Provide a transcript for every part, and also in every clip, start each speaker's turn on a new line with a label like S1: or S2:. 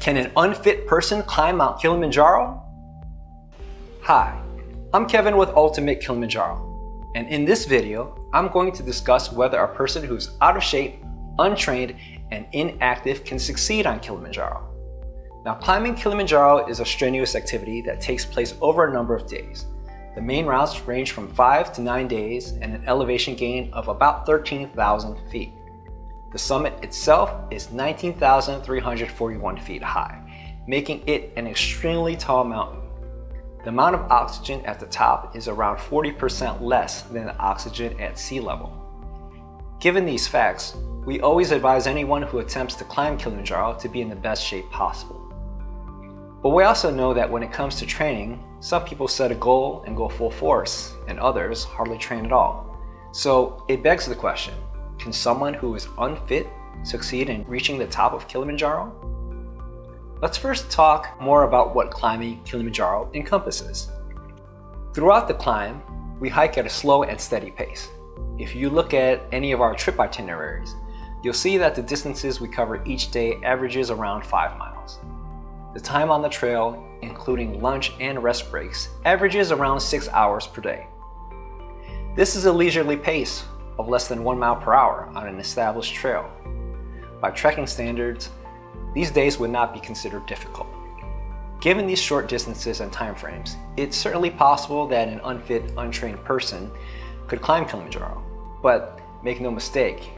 S1: Can an unfit person climb Mount Kilimanjaro? Hi, I'm Kevin with Ultimate Kilimanjaro, and in this video, I'm going to discuss whether a person who's out of shape, untrained, and inactive can succeed on Kilimanjaro. Now, climbing Kilimanjaro is a strenuous activity that takes place over a number of days. The main routes range from 5 to 9 days and an elevation gain of about 13,000 feet. The summit itself is 19,341 feet high, making it an extremely tall mountain. The amount of oxygen at the top is around 40% less than the oxygen at sea level. Given these facts, we always advise anyone who attempts to climb Kilimanjaro to be in the best shape possible. But we also know that when it comes to training, some people set a goal and go full force, and others hardly train at all. So it begs the question, can someone who is unfit succeed in reaching the top of Kilimanjaro? Let's first talk more about what climbing Kilimanjaro encompasses. Throughout the climb, we hike at a slow and steady pace. If you look at any of our trip itineraries, you'll see that the distances we cover each day averages around 5 miles. The time on the trail, including lunch and rest breaks, averages around 6 hours per day. This is a leisurely pace of less than 1 mile per hour on an established trail. By trekking standards, these days would not be considered difficult. Given these short distances and timeframes, it's certainly possible that an unfit, untrained person could climb Kilimanjaro. But make no mistake,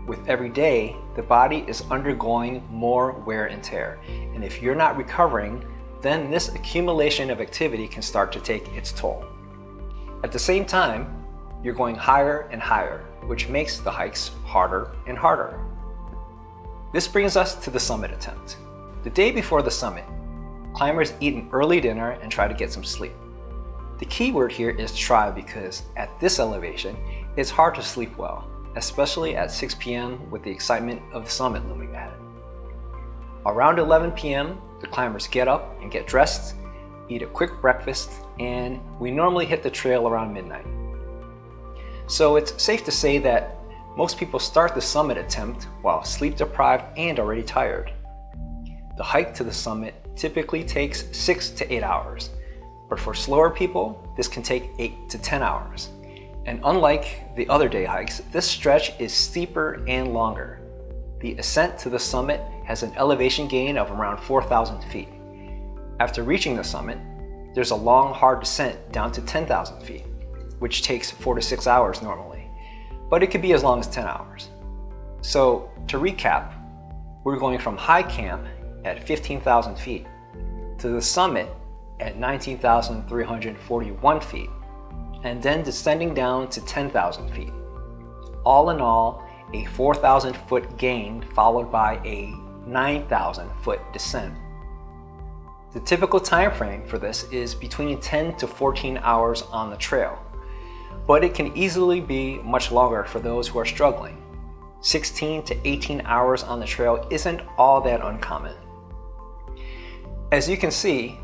S1: with every day, the body is undergoing more wear and tear. And if you're not recovering, then this accumulation of activity can start to take its toll. At the same time, you're going higher and higher, which makes the hikes harder and harder. This brings us to the summit attempt. The day before the summit, climbers eat an early dinner and try to get some sleep. The key word here is try, because at this elevation, it's hard to sleep well, especially at 6 p.m. with the excitement of the summit looming ahead. Around 11 p.m., the climbers get up and get dressed, eat a quick breakfast, and we normally hit the trail around midnight. So it's safe to say that most people start the summit attempt while sleep deprived and already tired. The hike to the summit typically takes 6 to 8 hours, but for slower people, this can take 8 to 10 hours. And unlike the other day hikes, this stretch is steeper and longer. The ascent to the summit has an elevation gain of around 4,000 feet. After reaching the summit, there's a long, hard descent down to 10,000 feet, which takes 4 to 6 hours normally, but it could be as long as 10 hours. So to recap, we're going from high camp at 15,000 feet to the summit at 19,341 feet, and then descending down to 10,000 feet. All in all, a 4,000 foot gain followed by a 9,000 foot descent. The typical time frame for this is between 10 to 14 hours on the trail, but it can easily be much longer for those who are struggling. 16 to 18 hours on the trail isn't all that uncommon. As you can see,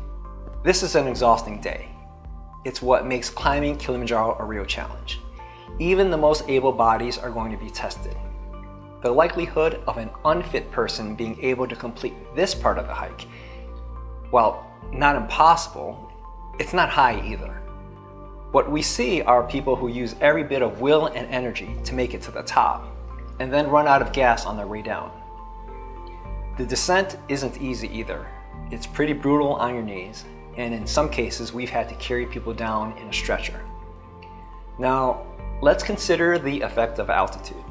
S1: this is an exhausting day. It's what makes climbing Kilimanjaro a real challenge. Even the most able bodies are going to be tested. The likelihood of an unfit person being able to complete this part of the hike, while not impossible, it's not high either. What we see are people who use every bit of will and energy to make it to the top, and then run out of gas on their way down. The descent isn't easy either. It's pretty brutal on your knees, and in some cases we've had to carry people down in a stretcher. Now, let's consider the effect of altitude.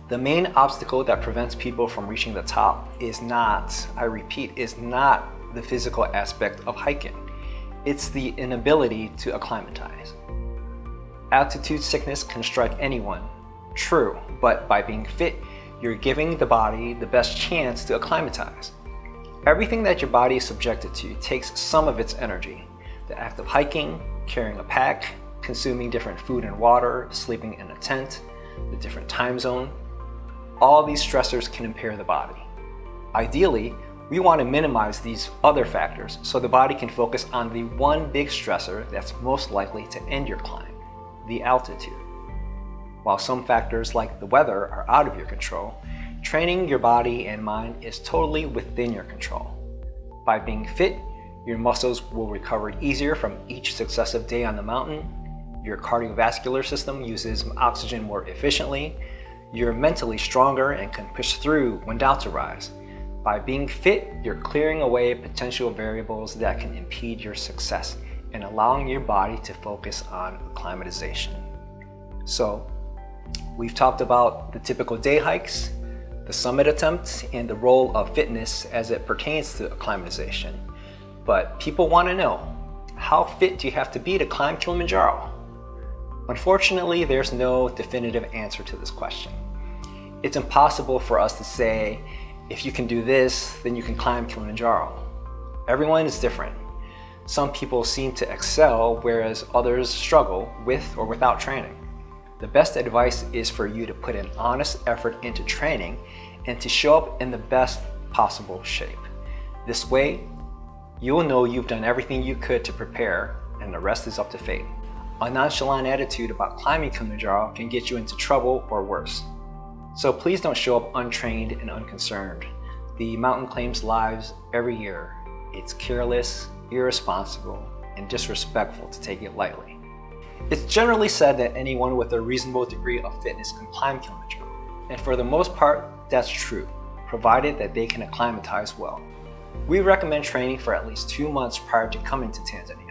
S1: The main obstacle that prevents people from reaching the top is not, I repeat, is not the physical aspect of hiking. It's the inability to acclimatize. Altitude sickness can strike anyone, true, but by being fit, you're giving the body the best chance to acclimatize. Everything that your body is subjected to takes some of its energy. The act of hiking, carrying a pack, consuming different food and water, sleeping in a tent, the different time zone, all these stressors can impair the body. Ideally, we want to minimize these other factors so the body can focus on the one big stressor that's most likely to end your climb, the altitude. While some factors like the weather are out of your control, Training your body and mind is totally within your control. By being fit, your muscles will recover easier from each successive day on the mountain, your cardiovascular system uses oxygen more efficiently, you're mentally stronger and can push through when doubts arise. By being fit, you're clearing away potential variables that can impede your success and allowing your body to focus on acclimatization. So, we've talked about the typical day hikes, the summit attempts, and the role of fitness as it pertains to acclimatization. But people want to know, how fit do you have to be to climb Kilimanjaro? Unfortunately, there's no definitive answer to this question. It's impossible for us to say, if you can do this, then you can climb Kilimanjaro. Everyone is different. Some people seem to excel, whereas others struggle with or without training. The best advice is for you to put an honest effort into training and to show up in the best possible shape. This way, you'll know you've done everything you could to prepare, and the rest is up to fate. A nonchalant attitude about climbing Kilimanjaro can get you into trouble or worse. So please don't show up untrained and unconcerned. The mountain claims lives every year. It's careless, irresponsible, and disrespectful to take it lightly. It's generally said that anyone with a reasonable degree of fitness can climb Kilimanjaro, and for the most part, that's true, provided that they can acclimatize well. We recommend training for at least 2 months prior to coming to Tanzania.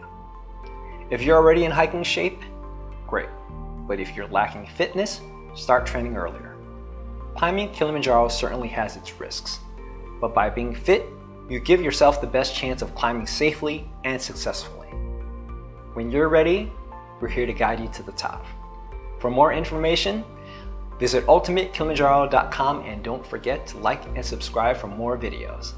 S1: If you're already in hiking shape, great, but if you're lacking fitness, start training earlier. Climbing Kilimanjaro certainly has its risks, but by being fit, you give yourself the best chance of climbing safely and successfully. When you're ready, we're here to guide you to the top. For more information, visit ultimatekilimanjaro.com and don't forget to like and subscribe for more videos.